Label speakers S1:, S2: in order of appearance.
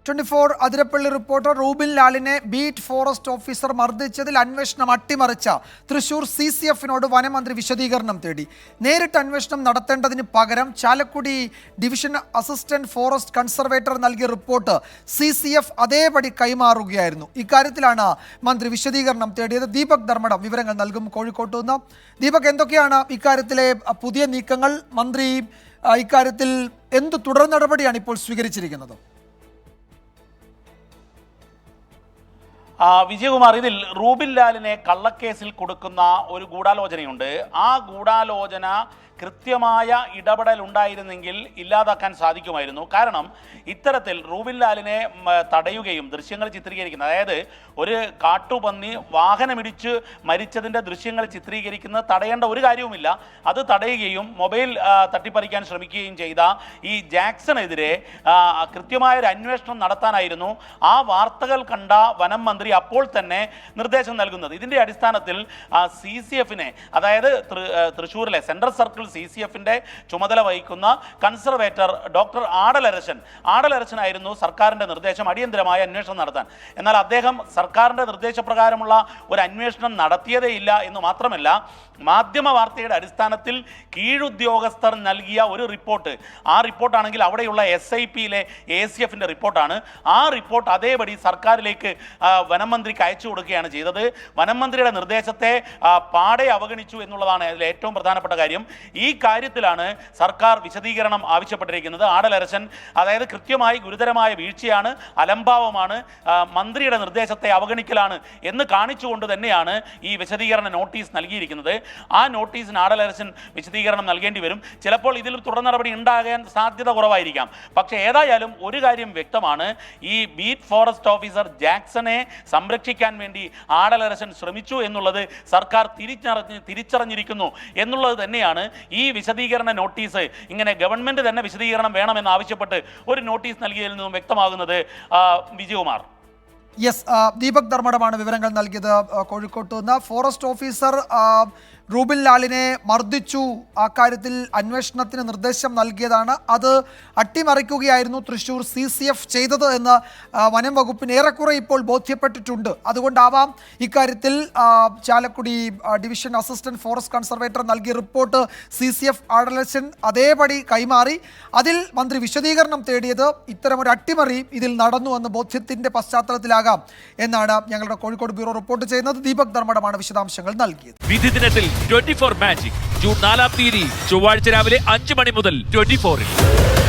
S1: 24 Athirappilly reporter Rubin ലാലിനെ beat forest officer മർദ്ദിച്ചതിൽ അന്വേഷണം അട്ടിമറിച്ച തൃശൂർ CCFനോട് വനമന്ത്രി വിശദീകരണം തേടി. നേരിട്ട് അന്വേഷണം നടത്തേണ്ടതിന് പകരം Chalakudy division assistant forest conservator നൽകിയ റിപ്പോർട്ട് CCF അതേപടി കൈമാറുകയായിരുന്നു. ഇക്കാര്യത്തിലാണ് മന്ത്രി വിശദീകരണം തേടിയത്. ദീപക് ധർമ്മടം വിവരങ്ങൾ നൽകും കോഴിക്കോട്ട് നിന്ന്. ദീപക്, എന്തൊക്കെയാണ് ഇക്കാര്യത്തിലെ പുതിയ നീക്കങ്ങൾ? മന്ത്രി ഇക്കാര്യത്തിൽ എന്ത് തുടർ നടപടിയാണ് ഇപ്പോൾ സ്വീകരിച്ചിരിക്കുന്നത്?
S2: വിജയകുമാർ, ഇതിൽ റൂബിൻ ലാലിനെ കള്ളക്കേസിൽ കൊടുക്കുന്ന ഒരു ഗൂഢാലോചനയുണ്ട്. ആ ഗൂഢാലോചന കൃത്യമായ ഇടപെടൽ ഉണ്ടായിരുന്നെങ്കിൽ ഇല്ലാതാക്കാൻ സാധിക്കുമായിരുന്നു. കാരണം ഇത്തരത്തിൽ റൂബിൻ ലാലിനെ തടയുകയും ദൃശ്യങ്ങൾ ചിത്രീകരിക്കുന്നത്, അതായത് ഒരു കാട്ടുപന്നി വാഹനമിടിച്ച് മരിച്ചതിൻ്റെ ദൃശ്യങ്ങൾ ചിത്രീകരിക്കുന്നത് തടയേണ്ട ഒരു കാര്യവുമില്ല. അത് തടയുകയും മൊബൈൽ തട്ടിപ്പറിക്കാൻ ശ്രമിക്കുകയും ചെയ്ത ഈ ജാക്സണെതിരെ കൃത്യമായൊരു അന്വേഷണം നടത്താനായിരുന്നു ആ വാർത്തകൾ കണ്ട വനം മന്ത്രി അപ്പോൾ തന്നെ നിർദ്ദേശം നൽകുന്നത്. ഇതിൻ്റെ അടിസ്ഥാനത്തിൽ CCFനെ, അതായത് തൃശ്ശൂരിലെ സെൻട്രൽ സർക്കിൾ CCFന്റെ ചുമതല വഹിക്കുന്ന കൺസർവേറ്റർ ഡോക്ടർ ആടലരശനായിരുന്നു സർക്കാരിൻ്റെ നിർദ്ദേശം അടിയന്തരമായ അന്വേഷണം നടത്താൻ. എന്നാൽ അദ്ദേഹം സർക്കാരിൻ്റെ നിർദ്ദേശപ്രകാരമുള്ള ഒരു അന്വേഷണം നടത്തിയതേയില്ല എന്ന് മാത്രമല്ല, മാധ്യമ വാർത്തയുടെ അടിസ്ഥാനത്തിൽ കീഴുദ്യോഗസ്ഥർ നൽകിയ ഒരു റിപ്പോർട്ട്, ആ റിപ്പോർട്ടാണെങ്കിൽ അവിടെയുള്ള SIPയിലെ ACFന്റെ റിപ്പോർട്ടാണ്. ആ റിപ്പോർട്ട് അതേപടി സർക്കാരിലേക്ക് വനം മന്ത്രിക്ക് അയച്ചു കൊടുക്കുകയാണ് ചെയ്തത്. വനം മന്ത്രിയുടെ നിർദ്ദേശത്തെ പാടെ അവഗണിച്ചു എന്നുള്ളതാണ് അതിൽ ഏറ്റവും പ്രധാനപ്പെട്ട കാര്യം. ഈ കാര്യത്തിലാണ് സർക്കാർ വിശദീകരണം ആവശ്യപ്പെട്ടിരിക്കുന്നത്. ആടലരശൻ, അതായത് കൃത്യമായി ഗുരുതരമായ വീഴ്ചയാണ്, അലംഭാവമാണ്, മന്ത്രിയുടെ നിർദ്ദേശത്തെ അവഗണിക്കലാണ് എന്ന് കാണിച്ചുകൊണ്ട് തന്നെയാണ് ഈ വിശദീകരണ നോട്ടീസ് നൽകിയിരിക്കുന്നത്. ആ നോട്ടീസിന് ആടലരശൻ വിശദീകരണം നൽകേണ്ടി വരും. ചിലപ്പോൾ ഇതിൽ തുടർ നടപടി ഉണ്ടാകാൻ സാധ്യത കുറവായിരിക്കാം. പക്ഷേ ഏതായാലും ഒരു കാര്യം വ്യക്തമാണ്, ഈ ബീറ്റ് ഫോറസ്റ്റ് ഓഫീസർ ജാക്സനെ സംരക്ഷിക്കാൻ വേണ്ടി ആടലരശൻ ശ്രമിച്ചു എന്നുള്ളത് സർക്കാർ തിരിച്ചറിഞ്ഞിരിക്കുന്നു എന്നുള്ളത് തന്നെയാണ് ഈ വിശദീകരണ നോട്ടീസ്, ഇങ്ങനെ ഗവൺമെന്റ് തന്നെ വിശദീകരണം വേണമെന്ന് ആവശ്യപ്പെട്ട് ഒരു നോട്ടീസ് നൽകിയതിൽ നിന്നും വ്യക്തമാകുന്നത്. വിജയകുമാർ.
S1: യെസ്, ദീപക് ധർമ്മടമാണ് വിവരങ്ങൾ നൽകിയത് കോഴിക്കോട്ട് നിന്ന്. ഫോറസ്റ്റ് ഓഫീസർ റൂബിൻ ലാലിനെ മർദ്ദിച്ചു, അക്കാര്യത്തിൽ അന്വേഷണത്തിന് നിർദ്ദേശം നൽകിയതാണ്. അത് അട്ടിമറിക്കുകയായിരുന്നു തൃശ്ശൂർ CCF ചെയ്തത് എന്ന് വനം വകുപ്പിന് ഏറെക്കുറെ ഇപ്പോൾ ബോധ്യപ്പെട്ടിട്ടുണ്ട്. അതുകൊണ്ടാവാം ഇക്കാര്യത്തിൽ Chalakudy division assistant forest conservator നൽകിയ റിപ്പോർട്ട് CCF ആടലരശൻ അതേപടി കൈമാറി. അതിൽ മന്ത്രി വിശദീകരണം തേടിയത് ഇത്തരമൊരു അട്ടിമറി ഇതിൽ നടന്നുവെന്ന് ബോധ്യത്തിൻ്റെ പശ്ചാത്തലത്തിലാകാം എന്നാണ് ഞങ്ങളുടെ കോഴിക്കോട് ബ്യൂറോ റിപ്പോർട്ട് ചെയ്യുന്നത്. ദീപക് ധർമ്മടമാണ് വിശദാംശങ്ങൾ നൽകിയത്.
S3: വിധി ദിനത്തിൽ 24 മാജിക് ജൂൺ 4 ചൊവ്വാഴ്ച രാവിലെ 5 മണി മുതൽ 24-ൽ.